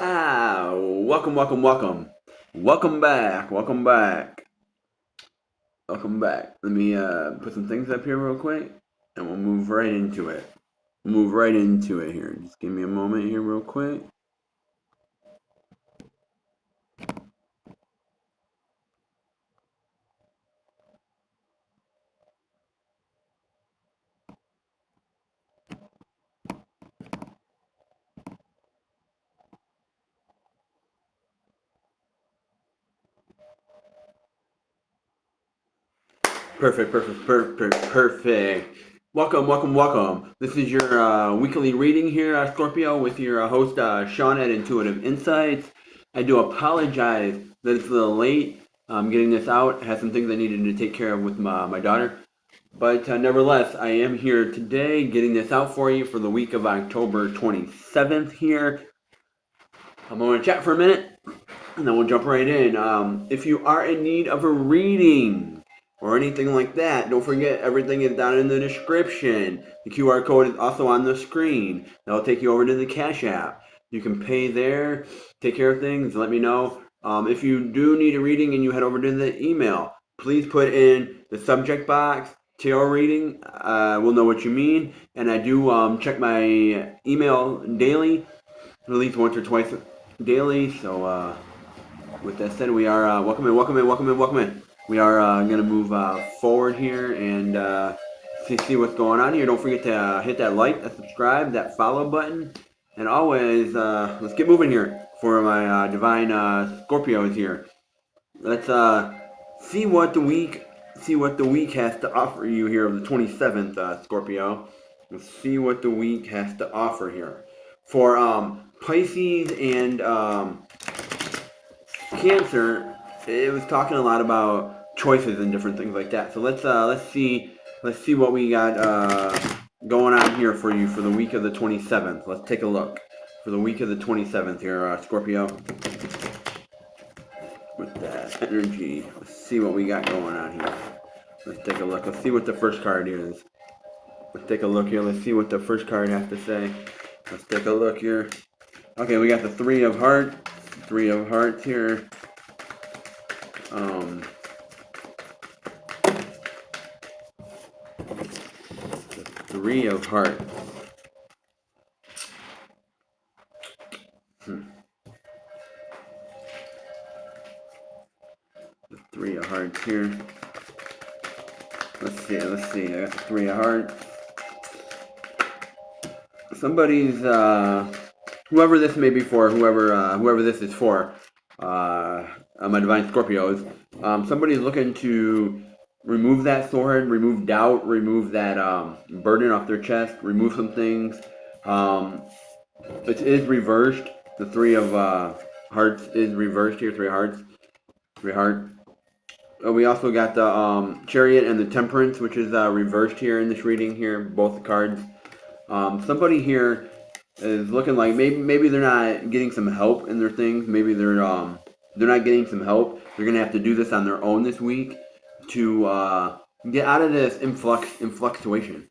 Welcome, welcome, welcome. Welcome back, welcome back. Welcome back. Let me put some things up here real quick and we'll move right into it. Move right into it here. Just give me a moment here real quick. Perfect. Welcome, welcome, welcome. This is your weekly reading here, Scorpio, with your host, Sean at Intuitive Insights. I do apologize that it's a little late. I'm getting this out. I had some things I needed to take care of with my daughter. But nevertheless, I am here today getting this out for you for the week of October 27th here. I'm going to chat for a minute, and then we'll jump right in. If you are in need of a reading or anything like that, don't forget everything is down in the description. The QR code is also on the screen. That'll take you over to the Cash App. You can pay there, take care of things, let me know. If you do need a reading and you head over to the email, please put in the subject box, tarot reading. We'll know what you mean. And I do check my email daily, at least once or twice daily. So with that said, we are welcome in. We are going to move forward here and see what's going on here. Don't forget to hit that like, that subscribe, that follow button. And always, let's get moving here for my divine Scorpios here. Let's see what the week has to offer you here of the 27th, Scorpio. Let's see what the week has to offer here. For Pisces and Cancer, it was talking a lot about choices and different things like that. So let's see what we got going on here for you for the week of the 27th. Let's take a look for the week of the 27th here, Scorpio. With that energy, let's see what we got going on here. Let's take a look. Let's see what the first card is. Let's take a look here. Let's see what the first card has to say. Let's take a look here. Okay, we got the Three of Hearts. Three of Hearts here. Three of Hearts. The Three of Hearts here. Let's see. I got the Three of Hearts. Somebody's whoever this may be for, whoever this is for, my divine Scorpios. Somebody's looking to remove that sword, remove doubt, remove that burden off their chest, remove some things. It is reversed. The Three of Hearts is reversed here. Three of Hearts. Three Hearts. We also got the Chariot and the Temperance, which is reversed here in this reading here. Both the cards. Somebody here is looking like maybe they're not getting some help in their things. Maybe they're not getting some help. They're gonna have to do this on their own this week to get out of this influctuation.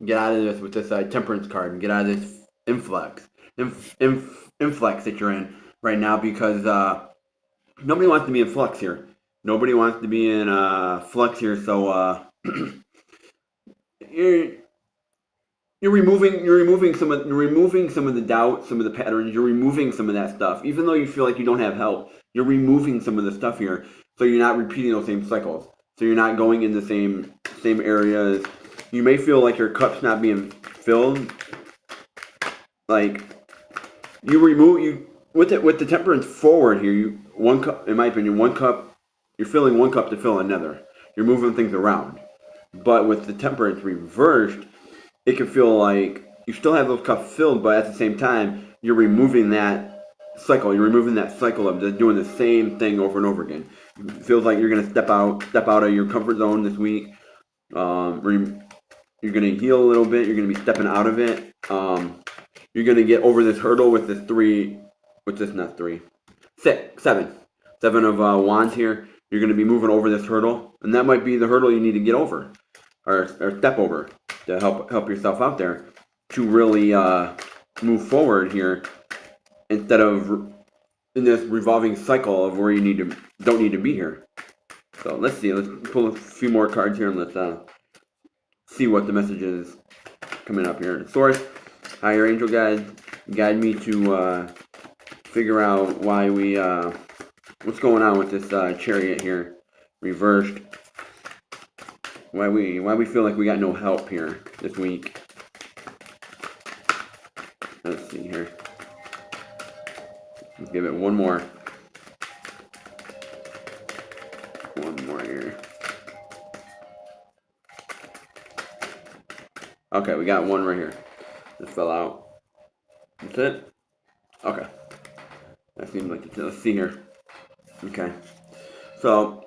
Get out of this with this Temperance card and get out of this influx that you're in right now, because nobody wants to be in flux here. Nobody wants to be in flux here. So you're removing some of the doubt, some of the patterns. You're removing some of that stuff, even though you feel like you don't have help. You're removing some of the stuff here, so you're not repeating those same cycles. So you're not going in the same areas. You may feel like your cup's not being filled. Like with the Temperance forward here. One cup, in my opinion, you're filling one cup to fill another. You're moving things around. But with the Temperance reversed, it can feel like you still have those cups filled, but at the same time, you're removing that cycle. You're removing that cycle of just doing the same thing over and over again. It feels like you're gonna step out of your comfort zone this week. You're gonna heal a little bit. You're gonna be stepping out of it. You're gonna get over this hurdle with this seven of wands here. You're gonna be moving over this hurdle, and that might be the hurdle you need to get over, or step over, to help yourself out there to really move forward here instead of in this revolving cycle of where you don't need to be here. So let's see. Let's pull a few more cards here and let's see what the message is coming up here. Source, higher angel guide me to figure out why we what's going on with this chariot here, reversed. Why we feel like we got no help here this week. Let's see here. Let's give it one more. One more here. Okay, we got one right here. This fell out. That's it? Okay. That seems like it. Let's see here. Okay. So,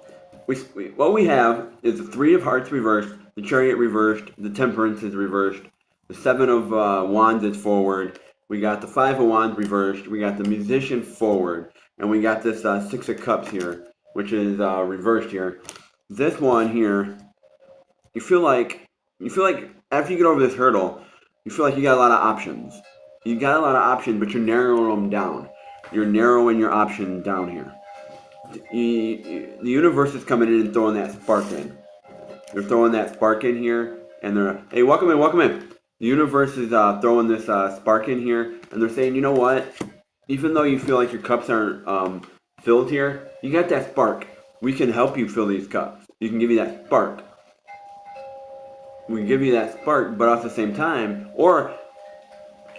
what we have is the Three of Hearts reversed, the Chariot reversed, the Temperance is reversed, the Seven of Wands is forward, we got the Five of Wands reversed, we got the Musician forward, and we got this Six of Cups here, which is reversed here. This one here, you feel like after you get over this hurdle, you feel like you got a lot of options. You got a lot of options, but you're narrowing them down. You're narrowing your options down here. The universe is coming in and throwing that spark in. They're throwing that spark in here, and they're, hey, welcome in, welcome in. The universe is throwing this spark in here, and they're saying, you know what? Even though you feel like your cups aren't filled here, you got that spark. We can help you fill these cups. You can give you that spark. We can give you that spark, but at the same time, or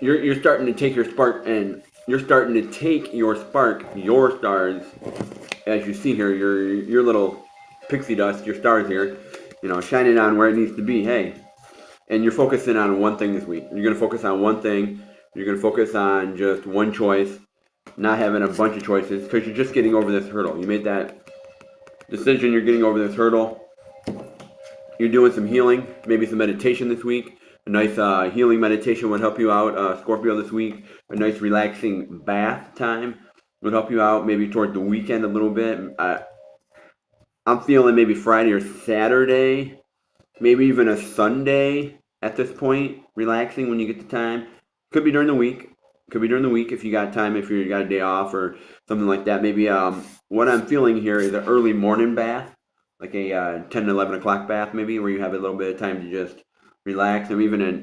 you're starting to take your spark and you're starting to take your spark, your stars, as you see here, your little pixie dust, your stars here, you know, shining on where it needs to be. Hey, and you're focusing on one thing this week. You're going to focus on one thing. You're going to focus on just one choice, not having a bunch of choices, because you're just getting over this hurdle. You made that decision. You're getting over this hurdle. You're doing some healing, maybe some meditation this week. A nice healing meditation would help you out, Scorpio, this week. A nice relaxing bath time would help you out, maybe towards the weekend a little bit. I'm feeling maybe Friday or Saturday, maybe even a Sunday at this point, relaxing when you get the time. Could be during the week. Could be during the week if you got time, if you got a day off or something like that. Maybe what I'm feeling here is an early morning bath, like a 10 to 11 o'clock bath maybe, where you have a little bit of time to just relax, and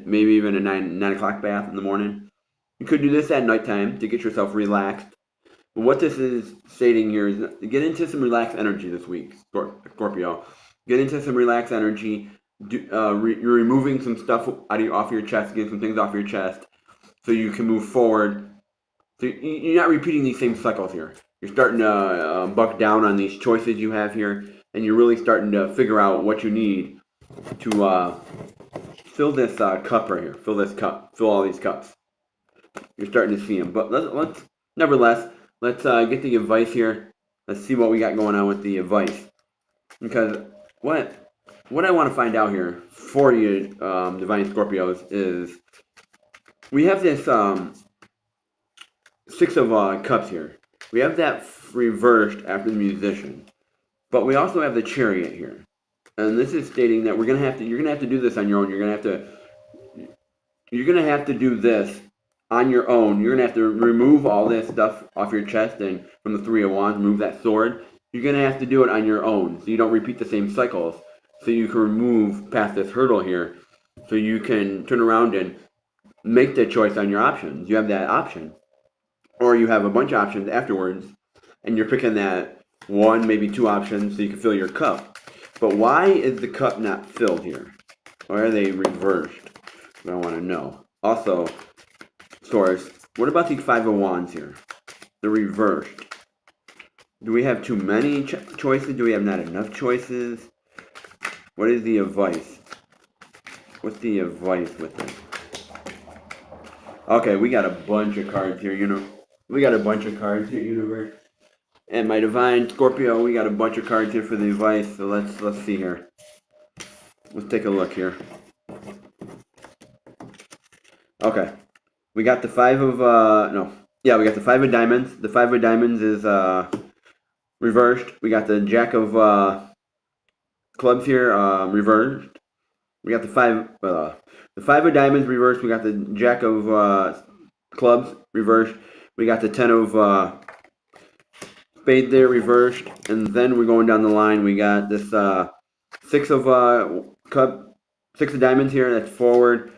maybe even a 9 o'clock bath in the morning. You could do this at nighttime to get yourself relaxed. But what this is stating here is get into some relaxed energy this week, Scorpio. Get into some relaxed energy. You're removing some stuff off your chest, getting some things off your chest, so you can move forward. So you're not repeating these same cycles here. You're starting to buck down on these choices you have here, and you're really starting to figure out what you need to fill this cup right here. Fill this cup. Fill all these cups. You're starting to see them. But nevertheless, let's get the advice here. Let's see what we got going on with the advice. Because what I want to find out here for you, Divine Scorpios, is we have this Six of Cups here. We have that reversed after the Musician. But we also have the Chariot here. And this is stating that you're gonna have to do this on your own. You're gonna have to do this on your own. You're gonna have to remove all this stuff off your chest and from the Three of Wands, remove that sword. You're gonna have to do it on your own, so you don't repeat the same cycles. So you can move past this hurdle here, so you can turn around and make the choice on your options. You have that option, or you have a bunch of options afterwards, and you're picking that one, maybe two options, so you can fill your cup. But why is the cup not filled here? Why are they reversed? I want to know. Also, Source, what about these Five of Wands here? They're reversed. Do we have too many choices? Do we have not enough choices? What is the advice? What's the advice with this? Okay, we got a bunch of cards here, We got a bunch of cards here, universe. And my Divine Scorpio, we got a bunch of cards here for the advice. So let's see here. Let's take a look here. Okay. We got the Five of we got the Five of Diamonds. The Five of Diamonds is reversed. We got the Jack of Clubs here, reversed. We got the Five of Diamonds reversed. We got the Jack of Clubs reversed. We got the 10 of spade there reversed, and then we're going down the line. We got this 6 of cup, 6 of diamonds here. That's forward.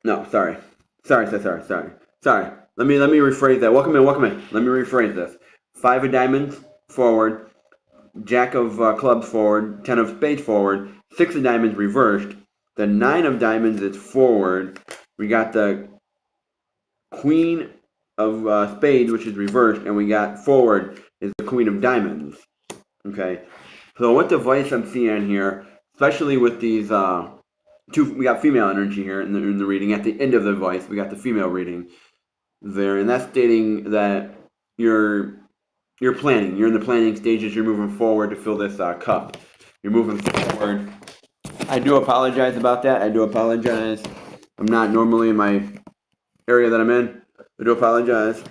No, sorry. Sorry. Let me rephrase that. Welcome in. Let me rephrase this. 5 of diamonds forward, Jack of clubs forward, 10 of spades forward, 6 of diamonds reversed. The 9 of diamonds is forward. We got the Queen of spades, which is reversed, and we got forward is the Queen of diamonds. Okay, so what device I'm seeing here, especially with these we got female energy here in the reading. At the end of the device, we got the female reading there, and that's stating that you're planning. You're in the planning stages. You're moving forward to fill this cup. You're moving forward. I do apologize about that. I do apologize. I'm not normally in my area that I'm in. I do apologize.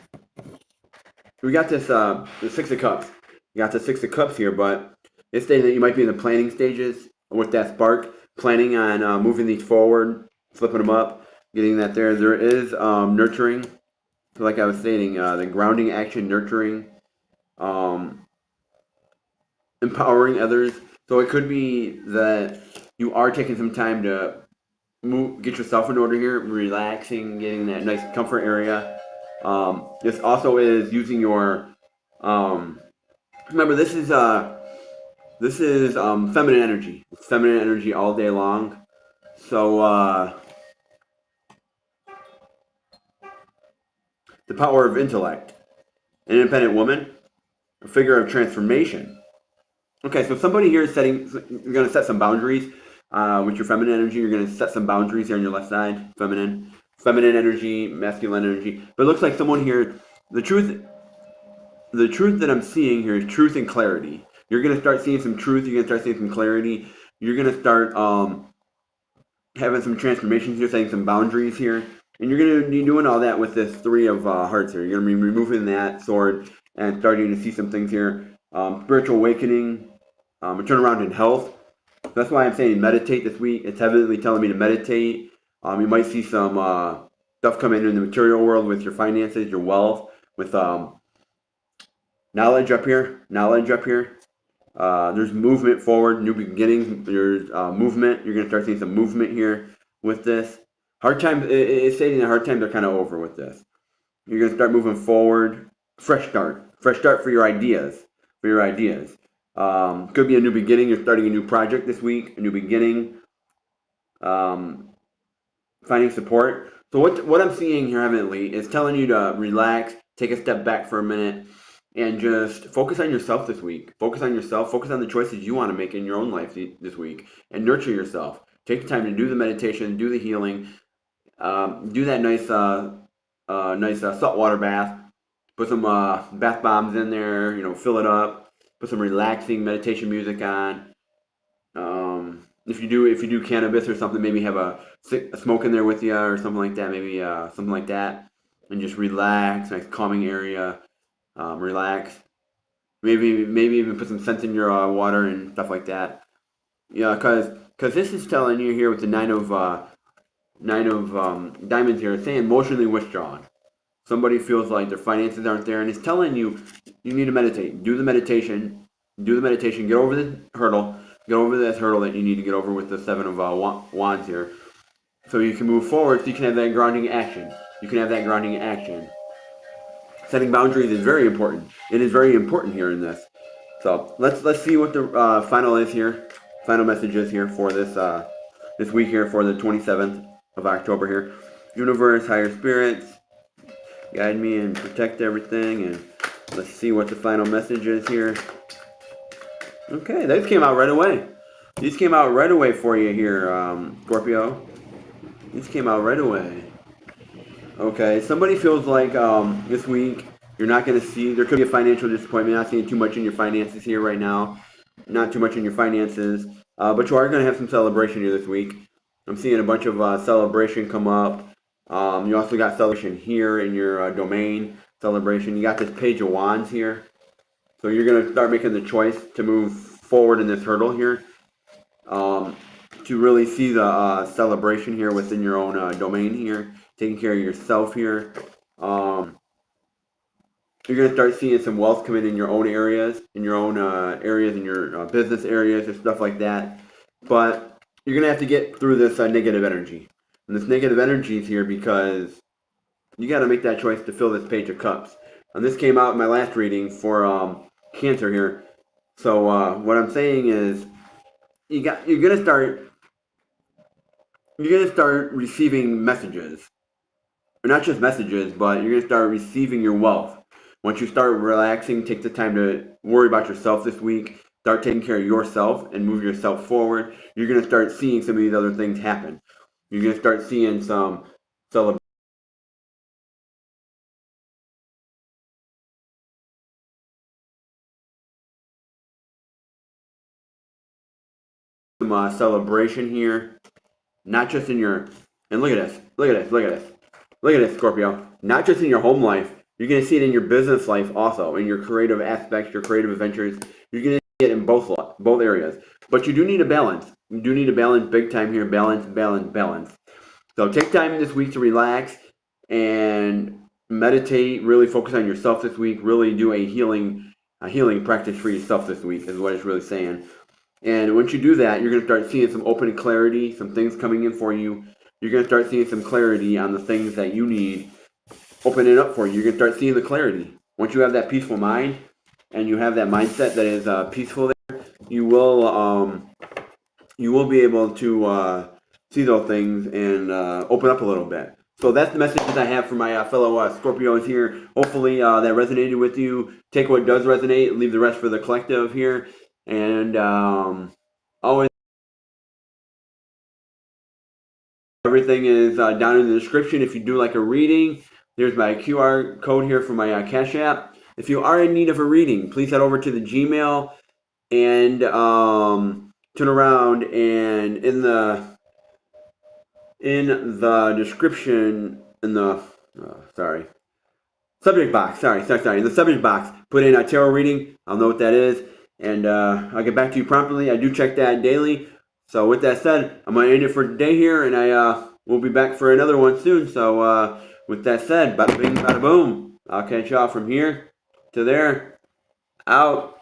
We got this the 6 of cups. You got the 6 of cups here, but it's stating that you might be in the planning stages with that spark, planning on moving these forward, flipping them up, getting that there. There is nurturing. So like I was stating, the grounding action, nurturing, empowering others. So it could be that you are taking some time to get yourself in order here, relaxing, getting that nice comfort area. This also is using your remember this is feminine energy. It's feminine energy all day long. So the power of intellect, an independent woman, a figure of transformation. Okay, so somebody here is you're going to set some boundaries with your feminine energy. You're going to set some boundaries here on your left side, feminine energy, masculine energy. But it looks like someone here, the truth that I'm seeing here is truth and clarity. You're going to start seeing some truth. You're going to start seeing some clarity. You're going to start having some transformations here, setting some boundaries here. And you're going to be doing all that with this 3 of hearts here. You're going to be removing that sword and starting to see some things here. Spiritual awakening, a turnaround in health. That's why I'm saying meditate this week. It's heavily telling me to meditate. You might see some stuff come in the material world with your finances, your wealth, with knowledge up here. There's movement forward, new beginnings. There's movement. You're going to start seeing some movement here with this. Hard times, it's stating that hard times are kind of over with this. You're going to start moving forward. Fresh start for your ideas. Could be a new beginning. You're starting a new project this week, a new beginning. Finding support. So what I'm seeing here, heavenly, is telling you to relax, take a step back for a minute, and just focus on yourself this week. Focus on yourself. Focus on the choices you want to make in your own life this week, and nurture yourself. Take the time to do the meditation, do the healing, do that nice saltwater bath. Put some bath bombs in there. Fill it up. Put some relaxing meditation music on. If you do cannabis or something, maybe have a smoke in there with you or something like that. Maybe something like that, and just relax. Nice calming area. Relax. Maybe even put some scent in your water and stuff like that. Yeah, because this is telling you here with the 9 of diamonds here, it's saying emotionally withdrawn. Somebody feels like their finances aren't there, and it's telling you need to meditate. Do the meditation. Get over the hurdle. Get over this hurdle that you need to get over with the 7 of wands here, so you can move forward. So you can have that grounding action. Setting boundaries is very important. It is very important here in this. So let's see what the final is here. Final message is here for this week here for the 27th of October here. Universe, higher spirits, guide me and protect everything. And let's see what the final message is here. Okay, these came out right away. These came out right away for you here, Scorpio. These came out right away. Okay, somebody feels like this week you're not going to see, there could be a financial disappointment. Not seeing too much in your finances here right now. Not too much in your finances. But you are going to have some celebration here this week. I'm seeing a bunch of celebration come up. You also got celebration here in your domain. Celebration. You got this Page of Wands here. So you're going to start making the choice to move forward in this hurdle here. to really see the celebration here within your own domain here, taking care of yourself here. You're going to start seeing some wealth come in your own areas, in your business areas, or stuff like that. But you're going to have to get through this negative energy. And this negative energy is here because you got to make that choice to fill this page of cups. And this came out in my last reading for Cancer here. So what I'm saying is, you're gonna start receiving messages, or not just messages, but you're gonna start receiving your wealth. Once you start relaxing, take the time to worry about yourself this week. Start taking care of yourself and move yourself forward. You're gonna start seeing some of these other things happen. You're gonna start seeing some celebration. Celebration here, not just in your, and look at this, look at this, look at this, look at this, Scorpio. Not just in your home life, you're going to see it in your business life also, in your creative aspects, your creative adventures. You're going to see it in both areas. But you do need a balance. You do need a balance big time here. Balance, balance, balance. So take time this week to relax and meditate. Really focus on yourself this week. Really do a healing practice for yourself this week is what it's really saying. And once you do that, you're going to start seeing some open clarity, some things coming in for you. You're going to start seeing some clarity on the things that you need opening up for you. You're going to start seeing the clarity. Once you have that peaceful mind and you have that mindset that is peaceful there, you will be able to see those things and open up a little bit. So that's the messages I have for my fellow Scorpios here. Hopefully that resonated with you. Take what does resonate, leave the rest for the collective here. And always, everything is down in the description. If you do like a reading, there's my QR code here for my Cash App. If you are in need of a reading, please head over to the Gmail and turn around, and in the description, in the subject box, in the subject box, put in a tarot reading. I'll know what that is, and I'll get back to you promptly. I do check that daily. So with that said, I'm going to end it for today here, and I will be back for another one soon. So with that said, bada bing, bada boom. I'll catch y'all from here to there. Out.